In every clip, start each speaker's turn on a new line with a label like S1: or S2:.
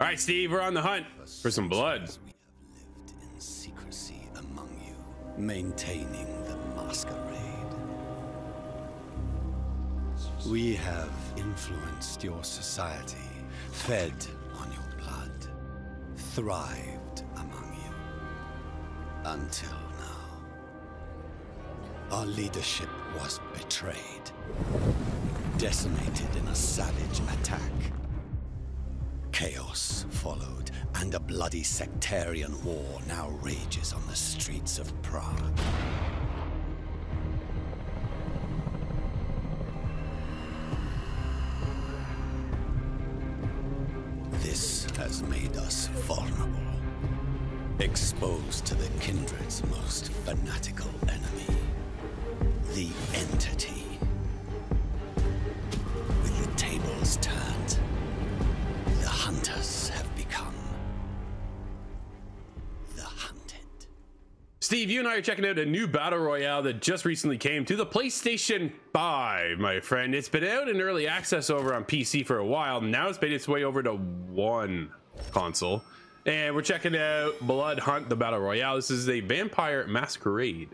S1: right, Steve, we're on the hunt for some blood.
S2: We have lived in secrecy among you, maintaining the Masquerade. We have influenced your society, fed on your blood, thrived among you, until now. Our leadership was betrayed, decimated in a savage attack. Chaos followed, and a bloody sectarian war now rages on the streets of Prague. This has made us vulnerable, exposed to the kindred's most fanatical enemy, the entity. With the tables turned, the hunters have become the hunted.
S1: Steve, you and I are checking out a new Battle Royale that just recently came to the PlayStation 5, my friend. It's been out in early access over on PC for a while. Now it's made its way over to one console. And we're checking out Bloodhunt, the Battle Royale. This is a Vampire Masquerade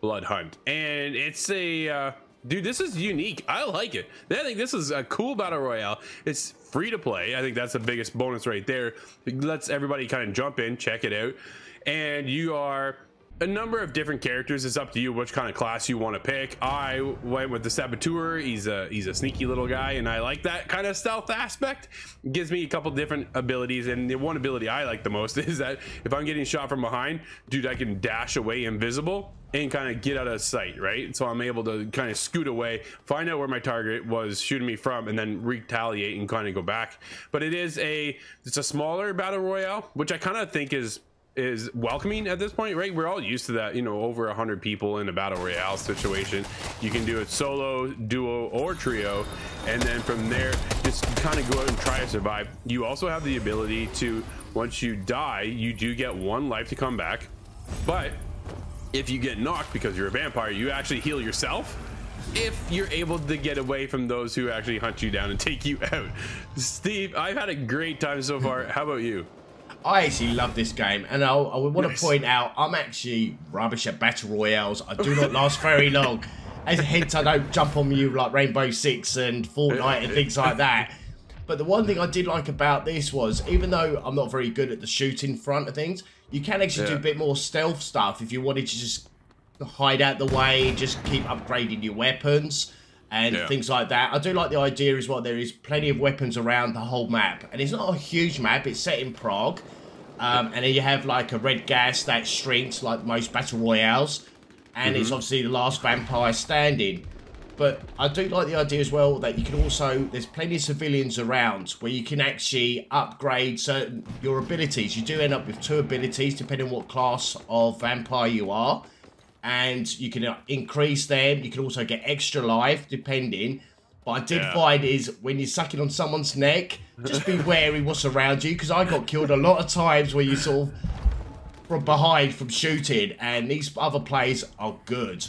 S1: Bloodhunt. And it's a... dude, this is unique. I like it. I think this is a cool Battle Royale. It's free to play. I think that's the biggest bonus right there. It lets everybody kind of jump in, check it out. And you are... a number of different characters. It's up to you which kind of class you want to pick. I went with the Saboteur. He's a sneaky little guy, and I like that kind of stealth aspect. It gives me a couple different abilities, and the one ability I like the most is that if I'm getting shot from behind, dude, I can dash away invisible and kind of get out of sight, right? So I'm able to kind of scoot away, find out where my target was shooting me from, and then retaliate and kind of go back. But it's a smaller Battle Royale, which I kind of think is welcoming at this point, right? We're all used to that, you know, over 100 people in a Battle Royale situation. You can do it solo, duo, or trio, and then from there just kind of go out and try to survive. You also have the ability to, once you die, you do get 1 life to come back, but if you get knocked because you're a vampire, you actually heal yourself if you're able to get away from those who actually hunt you down and take you out. Steve, I've had a great time so far. How about you?
S3: I actually love this game, and I would want to point out I'm actually rubbish at Battle Royales. I do not last very long. As a hint, I don't jump on you like Rainbow Six and Fortnite and things like that. But the one thing I did like about this was, even though I'm not very good at the shooting front of things, you can actually do a bit more stealth stuff if you wanted to just hide out the way, just keep upgrading your weapons and things like that. I do like the idea as well. There is plenty of weapons around the whole map, and it's not a huge map. It's set in Prague, and then you have like a red gas that shrinks like most Battle Royales, and it's obviously the last vampire standing. But I do like the idea as well that you can also, there's plenty of civilians around where you can actually upgrade certain your abilities. You do end up with 2 abilities depending on what class of vampire you are, and you can increase them. You can also get extra life depending. But I did find is when you're sucking on someone's neck, just be wary what's around you, because I got killed a lot of times where you sort of from behind from shooting, and these other players are good.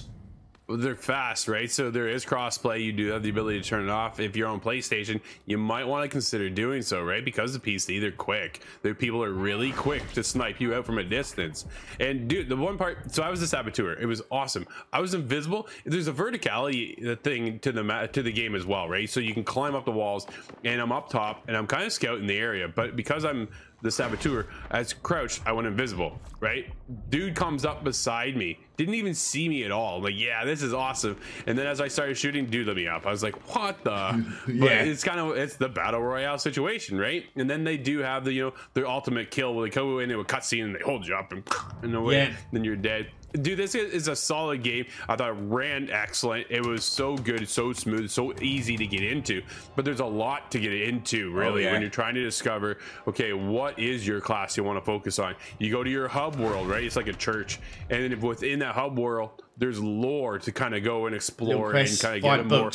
S1: They're fast, right? So there is crossplay. You do have the ability to turn it off. If you're on PlayStation, you might want to consider doing so, right? Because the PC, they're quick. People are really quick to snipe you out from a distance. And dude, the one part, so I was a Saboteur. It was awesome. I was invisible. There's a verticality thing to the game as well, right? So you can climb up the walls, and I'm up top, and I'm kind of scouting the area. But because I'm the Saboteur, as crouched, I went invisible, right? Dude comes up beside me, didn't even see me at all. I'm like, yeah, this is awesome. And then as I started shooting, dude let me up. I was like, what the? But it's the Battle Royale situation, right? And then they do have the, you know, their ultimate kill where they go into a cutscene and they hold you up and away, then you're dead. Dude, this is a solid game. I thought it ran excellent. It was so good, so smooth, so easy to get into. But there's a lot to get into, really, when you're trying to discover, okay, what is your class you want to focus on? You go to your hub world, right? It's like a church. And then within that hub world, there's lore to kind of go and explore and kind of get more.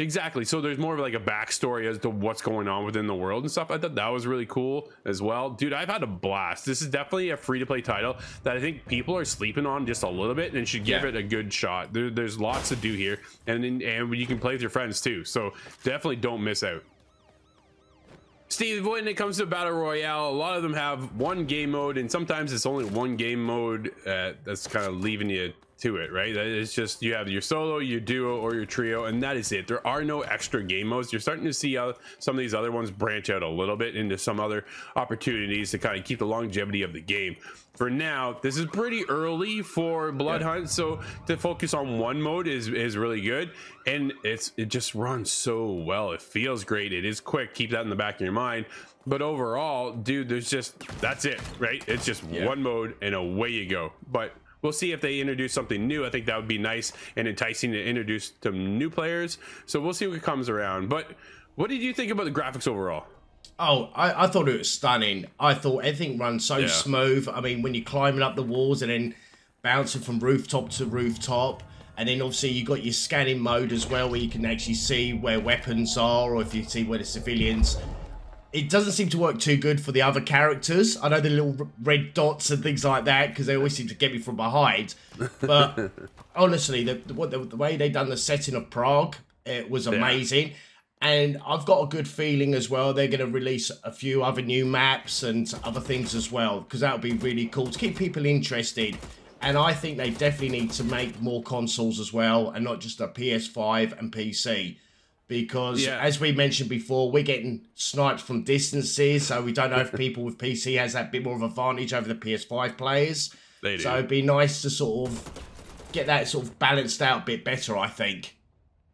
S1: Exactly. So there's more of like a backstory as to what's going on within the world and stuff. I thought that was really cool as well. Dude, I've had a blast. This is definitely a free-to-play title that I think people are sleeping on just a little bit and should give it a good shot. There's lots to do here, and you can play with your friends too. So definitely don't miss out. Steve, when it comes to Battle Royale, a lot of them have one game mode, and sometimes it's only one game mode that's kind of leaving you to it, right? It's just you have your solo, your duo, or your trio, and that is it. There are no extra game modes. You're starting to see some of these other ones branch out a little bit into some other opportunities to kind of keep the longevity of the game. For now, this is pretty early for Bloodhunt, so to focus on one mode is really good, and it just runs so well. It feels great. It is quick. Keep that in the back of your mind. But overall, dude, that's it, right? It's just one mode and away you go. But we'll see if they introduce something new. I think that would be nice and enticing to introduce some new players. So we'll see what comes around. But what did you think about the graphics overall?
S3: Oh, I thought it was stunning. I thought everything runs so smooth. I mean, when you're climbing up the walls and then bouncing from rooftop to rooftop, and then obviously you got your scanning mode as well, where you can actually see where weapons are, or if you see where the civilians. It doesn't seem to work too good for the other characters. I know the little red dots and things like that, because they always seem to get me from behind. But honestly, the way they done the setting of Prague, it was amazing. And I've got a good feeling as well they're going to release a few other new maps and other things as well, because that would be really cool to keep people interested. And I think they definitely need to make more consoles as well, and not just a PS5 and PC. Because, as we mentioned before, we're getting sniped from distances, so we don't know if people with PC has that bit more of an advantage over the PS5 players.
S1: They do.
S3: So it'd be nice to sort of get that sort of balanced out a bit better, I think.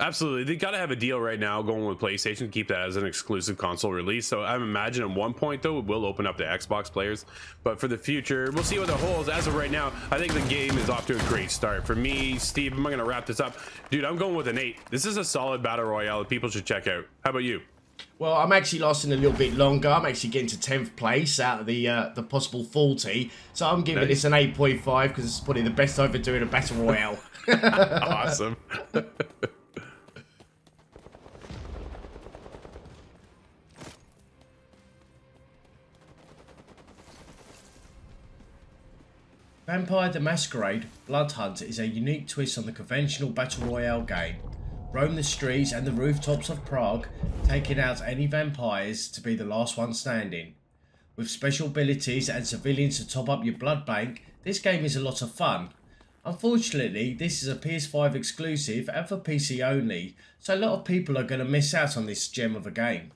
S1: Absolutely. They got to have a deal right now going with PlayStation to keep that as an exclusive console release. So I imagine at one point, though, it will open up to Xbox players. But for the future, we'll see what it holds. As of right now, I think the game is off to a great start. For me, Steve, I'm going to wrap this up. Dude, I'm going with an 8. This is a solid Battle Royale that people should check out. How about you?
S3: Well, I'm actually lasting a little bit longer. I'm actually getting to 10th place out of the possible 40. So I'm giving this an 8.5 because it's probably the best I've been doing a Battle Royale.
S1: Awesome.
S3: Vampire the Masquerade Bloodhunt is a unique twist on the conventional Battle Royale game. Roam the streets and the rooftops of Prague, taking out any vampires to be the last one standing. With special abilities and civilians to top up your blood bank, this game is a lot of fun. Unfortunately, this is a PS5 exclusive and for PC only, so a lot of people are going to miss out on this gem of a game.